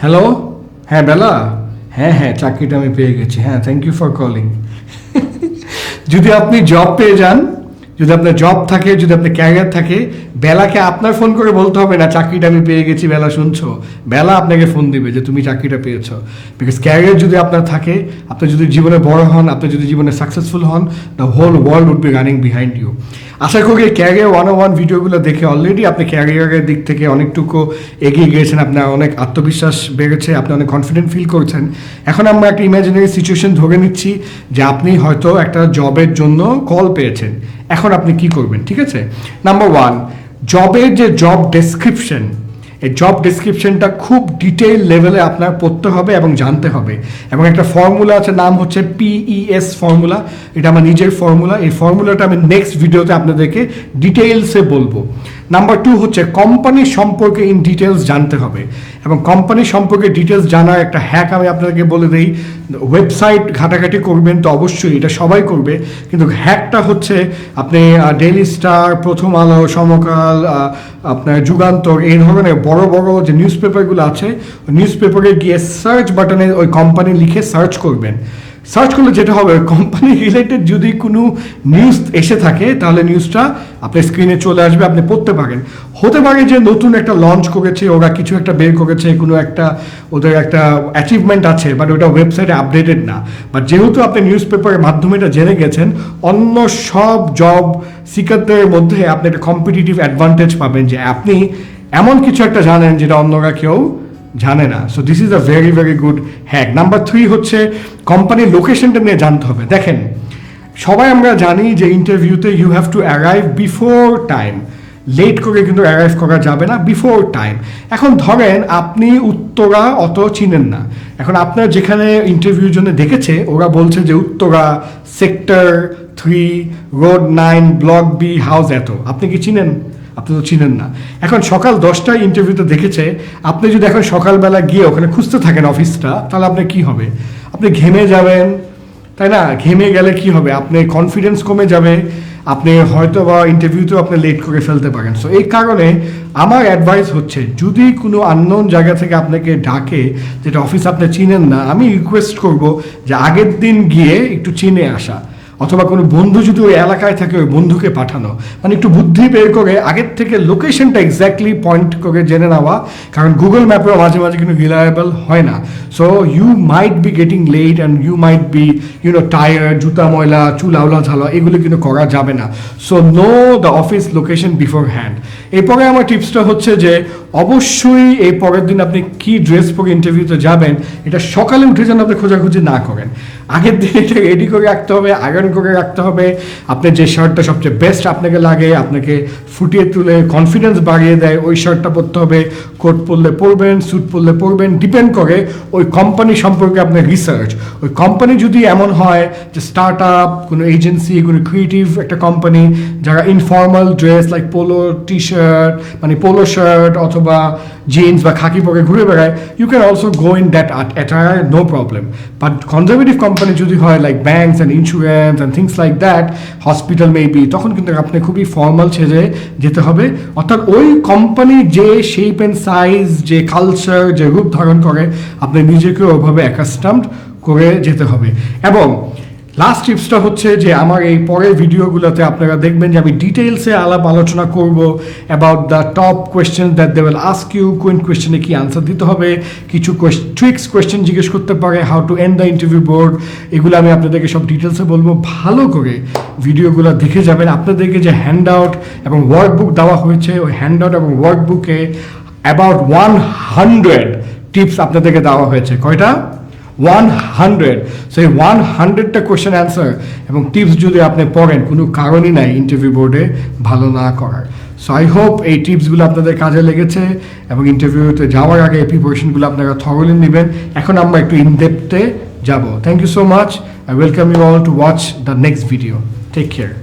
Hello, হ্যাঁ বেলা, হ্যাঁ হ্যাঁ চাকরিটা আমি পেয়ে গেছি, হ্যাঁ থ্যাংক ইউ ফর কলিং। যদি আপনি জব পেয়ে যান, যদি আপনার জব থাকে, যদি আপনার ক্যারিয়ার থাকে, বেলাকে আপনার ফোন করে বলতে হবে না চাকরিটা আমি পেয়ে গেছি বেলা শুনছো, বেলা আপনাকে ফোন দিবে যে তুমি চাকরিটা পেয়েছো। বিকজ ক্যারিয়ার যদি আপনার থাকে, আপনি যদি জীবনে বড় হন, আপনি যদি জীবনে সাকসেসফুল হন, the whole world would be running behind you. আশা করি ক্যারিয়ার 101 ভিডিওগুলো দেখে অলরেডি আপনি ক্যারিয়ারের দিক থেকে অনেকটুকু এগিয়ে গিয়েছেন, আপনার অনেক আত্মবিশ্বাস বেড়েছে, আপনি অনেক কনফিডেন্ট ফিল করছেন। এখন আমরা একটা ইমাজিনারি সিচুয়েশন ধরে নিচ্ছি যে আপনি হয়তো একটা জবের জন্য কল পেয়েছেন। এখন আপনি কি করবেন? ঠিক আছে, নাম্বার 1, জবের যে জব ডেসক্রিপশন, এই জব ডেসক্রিপশনটা খুব ডিটেইল লেভেলে আপনার পড়তে হবে এবং জানতে হবে। এবং একটা ফর্মুলা আছে, নাম হচ্ছে PES ফর্মুলা, এটা আমার নিজের ফর্মুলা। এই ফর্মুলাটা আমি নেক্সট ভিডিওতে আপনাদেরকে ডিটেইলসে বলবো। নাম্বার 2 হচ্ছে কোম্পানি সম্পর্কে ইন ডিটেলস জানতে হবে। এবং কোম্পানি সম্পর্কে ডিটেলস জানার একটা হ্যাক আমি আপনাদেরকে বলে দিই। ওয়েবসাইট ঘাটাঘাটি করবেন তো অবশ্যই, এটা সবাই করবে, কিন্তু হ্যাকটা হচ্ছে আপনি ডেইলি স্টার, প্রথম আলো, সমকাল, আপনার যুগান্তর, এই ধরনের বড় বড় যে নিউজ পেপারগুলো আছে, ওই নিউজ পেপারে গিয়ে সার্চ বাটনে ওই কোম্পানি লিখে সার্চ করবেন। সার্চ করলে যেটা হবে, কোম্পানি রিলেটেড যদি কোনো নিউজ এসে থাকে তাহলে নিউজটা আপনার স্ক্রিনে চলে আসবে, আপনি পড়তে পারেন। হতে পারে যে নতুন একটা লঞ্চ করেছে, ওরা কিছু একটা বের করেছে, কোনো একটা ওদের একটা অ্যাচিভমেন্ট আছে, বাট ওটা ওয়েবসাইটে আপডেটেড না। বাট যেহেতু আপনি নিউজ পেপারের মাধ্যমে এটা জেনে গেছেন, অন্য সব জব সিকারদের মধ্যে আপনি একটা কম্পিটিটিভ অ্যাডভান্টেজ পাবেন যে আপনি এমন কিছু একটা জানেন যেটা অন্যরা কেউ জানে না। So this is a very very good hack. Number 3 হচ্ছে কোম্পানির লোকেশনটা নিয়ে জানতে হবে। দেখেন, সবাই আমরা জানি যে ইন্টারভিউতে you have to arrive before time, late করে কিন্তু অ্যারাইভ করা যাবে না, বিফোর টাইম। এখন ধরেন আপনি উত্তরা অত চিনেন না, এখন আপনার যেখানে ইন্টারভিউর জন্য দেখেছে ওরা বলছে যে Uttara sector 3 road 9 block B house এত, আপনি কি চিনেন? আপনি তো চিনেন না। এখন সকাল 10টায় ইন্টারভিউতে দেখেছে, আপনি যদি এখন সকালবেলা গিয়ে ওখানে খুঁজতে থাকেন অফিসটা, তাহলে আপনি কি হবে? আপনি ঘেমে যাবেন, তাই না? ঘেমে গেলে কি হবে? আপনি কনফিডেন্স কমে যাবে, আপনি হয়তো বা ইন্টারভিউতেও আপনি লেট করে ফেলতে পারেন। সো এই কারণে আমার অ্যাডভাইস হচ্ছে, যদি কোনো আননোন জায়গা থেকে আপনাকে ডাকে, যেটা অফিস আপনি চিনেন না, আমি রিকোয়েস্ট করব যে আগের দিন গিয়ে একটু চিনে আসা, অথবা কোনো বন্ধু যদি ওই এলাকায় থাকে ওই বন্ধুকে পাঠানো, মানে একটু বুদ্ধি বের করে আগের থেকে লোকেশনটা এক্স্যাক্টলি পয়েন্ট করে জেনে নেওয়া। কারণ গুগল ম্যাপেও মাঝে মাঝে কিন্তু রিলায়েবল হয় না। So you might be getting late and you might be tired, জুতা ময়লা, চুল আওলা ঝালা, এগুলো কিন্তু করা যাবে না। So know the office location before hand. এরপরে আমার টিপসটা হচ্ছে যে অবশ্যই এই পরের দিন আপনি কি ড্রেস পরে ইন্টারভিউতে যাবেন, এটা সকালে উঠে যেন আপনি খোঁজাখুঁজি না করেন। আগের দিন এটা রেডি করে রাখতে হবে, আয়রন করে রাখতে হবে। আপনার যে শার্টটা সবচেয়ে বেস্ট আপনাকে লাগে, আপনাকে ফুটিয়ে তুলে কনফিডেন্স বাড়িয়ে দেয়, ওই শার্টটা পরতে হবে। কোট পরলে পরবেন, স্যুট পরলে পরবেন, ডিপেন্ড করে ওই কোম্পানি সম্পর্কে আপনার রিসার্চ। ওই কোম্পানি যদি এমন হয় যে স্টার্ট আপ, কোনো এজেন্সি, কোনো ক্রিয়েটিভ একটা কোম্পানি, যারা informal dress like polo T shirt, মানে পোলো শার্ট অথবা জিন্স বা খাকি পরে ঘুরে বেড়ায়, you can also go in that attire, no problem. But conservative company যদি হয় like banks and insurance and things like that, hospital maybe, তখন কিন্তু আপনি খুবই ফর্মাল সেজে যেতে হবে। অর্থাৎ ওই কোম্পানি যে শেপ অ্যান্ড সাইজ, যে কালচার, যে রূপ ধারণ করে, আপনি নিজেকে ওভাবে অ্যাকাস্টামড করে যেতে হবে। এবং লাস্ট টিপসটা হচ্ছে যে আমার এই পরের ভিডিওগুলোতে আপনারা দেখবেন যে আমি ডিটেলসে আলোচনা করব about the top question that they will ask you, কোন কোয়েশ্চেনে কি আনসার দিতে হবে, কিছু ট্রিক্স কোয়েশ্চেন জিজ্ঞেস করতে পারে, how to end the interview board, এগুলো আমি আপনাদেরকে সব ডিটেলসে বলবো। ভালো করে ভিডিওগুলো দেখে যাবেন। আপনাদেরকে যে হ্যান্ড আউট এবং ওয়ার্কবুক দেওয়া হয়েছে, ওই হ্যান্ড আউট এবং ওয়ার্কবুকে অ্যাবাউট 100 টিপস আপনাদেরকে দেওয়া হয়েছে। কয়টা? 100। সো এই 100টা কোয়েশ্চেন অ্যান্সার এবং টিপস যদি আপনি পড়েন, কোনো কারণই নাই ইন্টারভিউ বোর্ডে ভালো না করার। সো আই হোপ এই টিপসগুলো আপনাদের কাজে লেগেছে এবং ইন্টারভিউতে যাওয়ার আগে এই প্রিপারেশনগুলো আপনারা থরলি নেবেন। এখন আমরা একটু ইনডেপথে যাব। Thank you so much. I welcome you all to watch the next video. Take care.